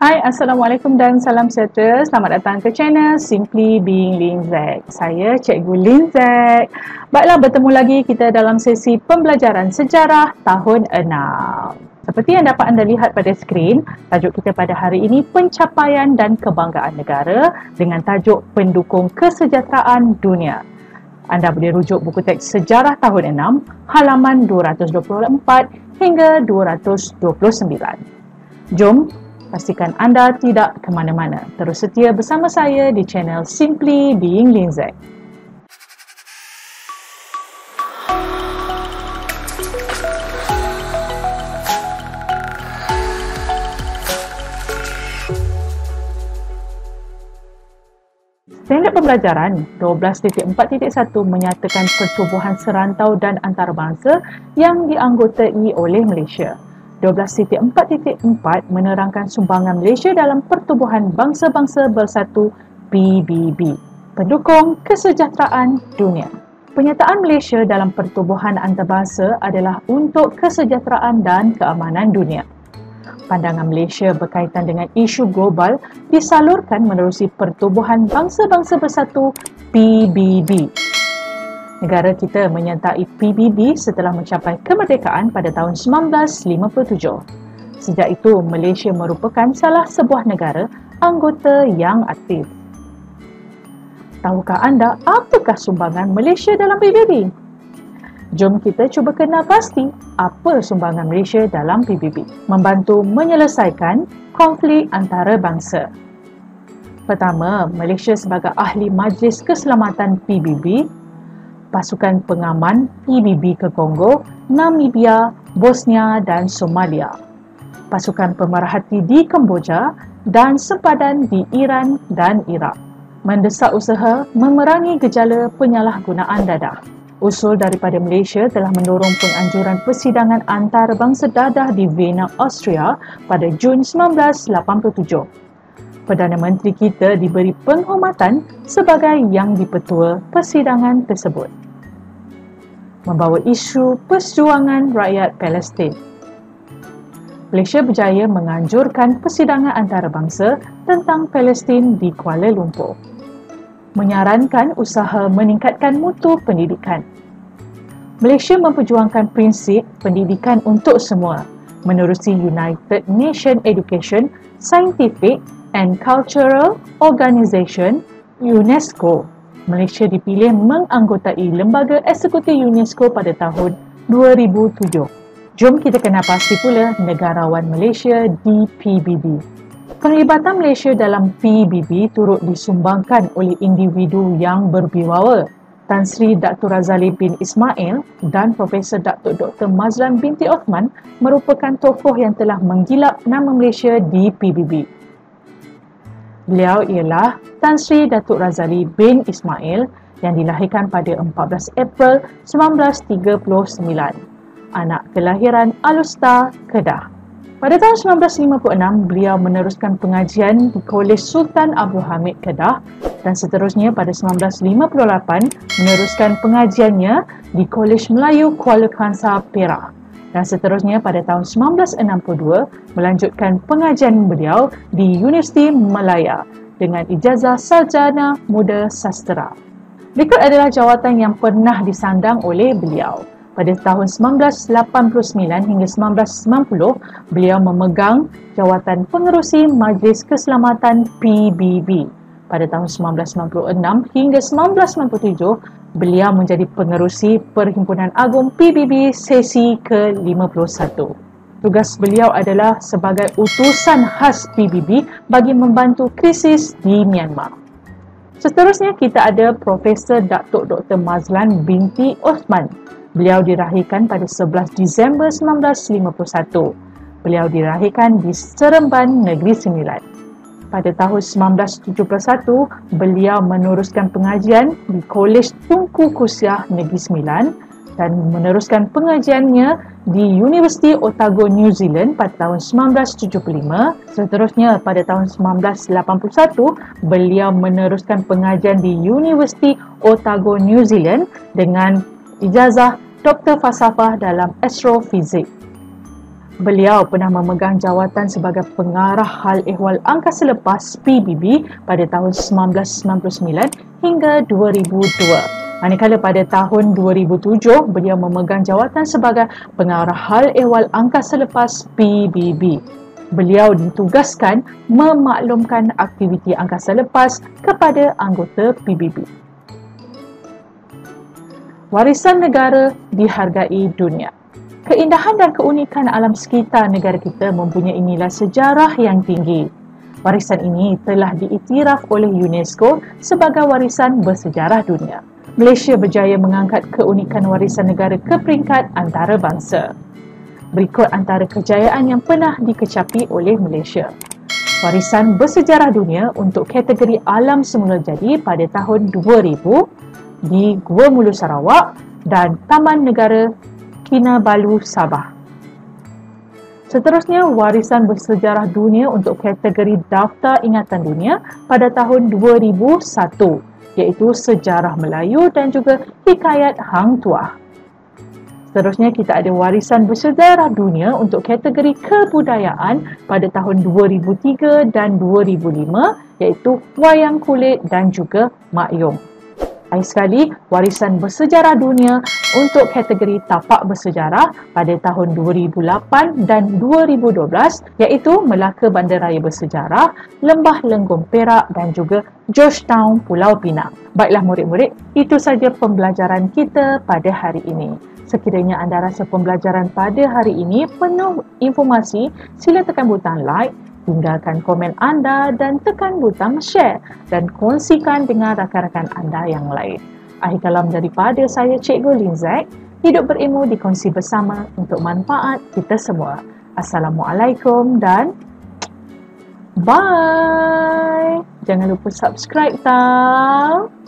Hai, Assalamualaikum dan salam sejahtera. Selamat datang ke channel Simply Being Lin Zack. Saya Cikgu Lin Zack. Baiklah, bertemu lagi kita dalam sesi pembelajaran sejarah tahun 6. Seperti yang dapat anda lihat pada skrin, tajuk kita pada hari ini pencapaian dan kebanggaan negara dengan tajuk pendukung kesejahteraan dunia. Anda boleh rujuk buku teks sejarah tahun 6, halaman 224 hingga 229. Jom, pastikan anda tidak ke mana-mana. Terus setia bersama saya di channel Simply Being Lin Zack. Standard pembelajaran 12.4.1 menyatakan pertubuhan serantau dan antarabangsa yang dianggotai oleh Malaysia. 12.4.4 menerangkan sumbangan Malaysia dalam Pertubuhan Bangsa-Bangsa Bersatu PBB, pendukung kesejahteraan dunia. Penyataan Malaysia dalam pertubuhan antarabangsa adalah untuk kesejahteraan dan keamanan dunia. Pandangan Malaysia berkaitan dengan isu global disalurkan menerusi Pertubuhan Bangsa-Bangsa Bersatu PBB. Negara kita menyertai PBB setelah mencapai kemerdekaan pada tahun 1957. Sejak itu, Malaysia merupakan salah sebuah negara anggota yang aktif. Tahukah anda apakah sumbangan Malaysia dalam PBB? Jom kita cuba kenal pasti apa sumbangan Malaysia dalam PBB. Membantu menyelesaikan konflik antarabangsa. Pertama, Malaysia sebagai ahli Majlis Keselamatan PBB, pasukan pengaman PBB ke Kongo, Namibia, Bosnia dan Somalia, pasukan pemerhati di Kemboja dan sempadan di Iran dan Iraq, mendesak usaha memerangi gejala penyalahgunaan dadah. Usul daripada Malaysia telah mendorong penganjuran persidangan antarabangsa dadah di Vienna, Austria pada Jun 1987. Perdana Menteri kita diberi penghormatan sebagai yang dipertua persidangan tersebut. Membawa isu perjuangan rakyat Palestin. Malaysia berjaya menganjurkan persidangan antarabangsa tentang Palestin di Kuala Lumpur. Menyarankan usaha meningkatkan mutu pendidikan. Malaysia memperjuangkan prinsip pendidikan untuk semua menerusi United Nations Education, Scientific and Cultural Organisation UNESCO. Malaysia dipilih menganggotai Lembaga Eksekutif UNESCO pada tahun 2007. Jom kita kenal pasti pula negarawan Malaysia di PBB. Penglibatan Malaysia dalam PBB turut disumbangkan oleh individu yang berwibawa. Tan Sri Datuk Razali bin Ismail dan Profesor Datuk Dr. Mazlan binti Othman merupakan tokoh yang telah menggilap nama Malaysia di PBB. Beliau ialah Tan Sri Datuk Razali bin Ismail yang dilahirkan pada 14 April 1939, anak kelahiran Alustar, Kedah. Pada tahun 1956, beliau meneruskan pengajian di Kolej Sultan Abdul Hamid, Kedah, dan seterusnya pada 1958 meneruskan pengajiannya di Kolej Melayu Kuala Kangsar, Perak. Dan seterusnya pada tahun 1962 melanjutkan pengajian beliau di Universiti Malaya dengan ijazah Sarjana Muda Sastera. Berikut adalah jawatan yang pernah disandang oleh beliau. Pada tahun 1989 hingga 1990, beliau memegang jawatan pengerusi Majlis Keselamatan PBB. Pada tahun 1996 hingga 1997, beliau menjadi pengerusi Perhimpunan Agung PBB sesi ke-51. Tugas beliau adalah sebagai utusan khas PBB bagi membantu krisis di Myanmar. Seterusnya kita ada Profesor Datuk Dr. Mazlan binti Othman. Beliau dilahirkan pada 11 Disember 1951. Beliau dilahirkan di Seremban, Negeri Sembilan. Pada tahun 1971, beliau meneruskan pengajian di Kolej Tunku Kusiah Negeri Sembilan dan meneruskan pengajiannya di Universiti Otago, New Zealand pada tahun 1975. Seterusnya pada tahun 1981, beliau meneruskan pengajian di Universiti Otago, New Zealand dengan ijazah Doktor Falsafah dalam Astrofizik. Beliau pernah memegang jawatan sebagai pengarah hal ehwal angkasa lepas PBB pada tahun 1999 hingga 2002. Manakala pada tahun 2007, beliau memegang jawatan sebagai pengarah hal ehwal angkasa lepas PBB. Beliau ditugaskan memaklumkan aktiviti angkasa lepas kepada anggota PBB. Warisan negara dihargai dunia. Keindahan dan keunikan alam sekitar negara kita mempunyai nilai sejarah yang tinggi. Warisan ini telah diiktiraf oleh UNESCO sebagai warisan bersejarah dunia. Malaysia berjaya mengangkat keunikan warisan negara ke peringkat antarabangsa. Berikut antara kejayaan yang pernah dikecapi oleh Malaysia. Warisan bersejarah dunia untuk kategori alam semula jadi pada tahun 2000 di Gua Mulu Sarawak dan Taman Negara Kinabalu Sabah. Seterusnya, warisan bersejarah dunia untuk kategori Daftar Ingatan Dunia pada tahun 2001, iaitu Sejarah Melayu dan juga Hikayat Hang Tuah. Seterusnya, kita ada warisan bersejarah dunia untuk kategori kebudayaan pada tahun 2003 dan 2005, iaitu Wayang Kulit dan juga Mak Yong. Lain sekali, warisan bersejarah dunia untuk kategori tapak bersejarah pada tahun 2008 dan 2012, iaitu Melaka Bandaraya Bersejarah, Lembah Lenggong Perak dan juga Georgetown Pulau Pinang. Baiklah murid-murid, itu saja pembelajaran kita pada hari ini. Sekiranya anda rasa pembelajaran pada hari ini penuh informasi, sila tekan butang like, tinggalkan komen anda dan tekan butang share dan kongsikan dengan rakan-rakan anda yang lain. Akhir kalam daripada saya Cikgu Lin Zack, hidup berilmu dikongsi bersama untuk manfaat kita semua. Assalamualaikum dan bye. Jangan lupa subscribe tau.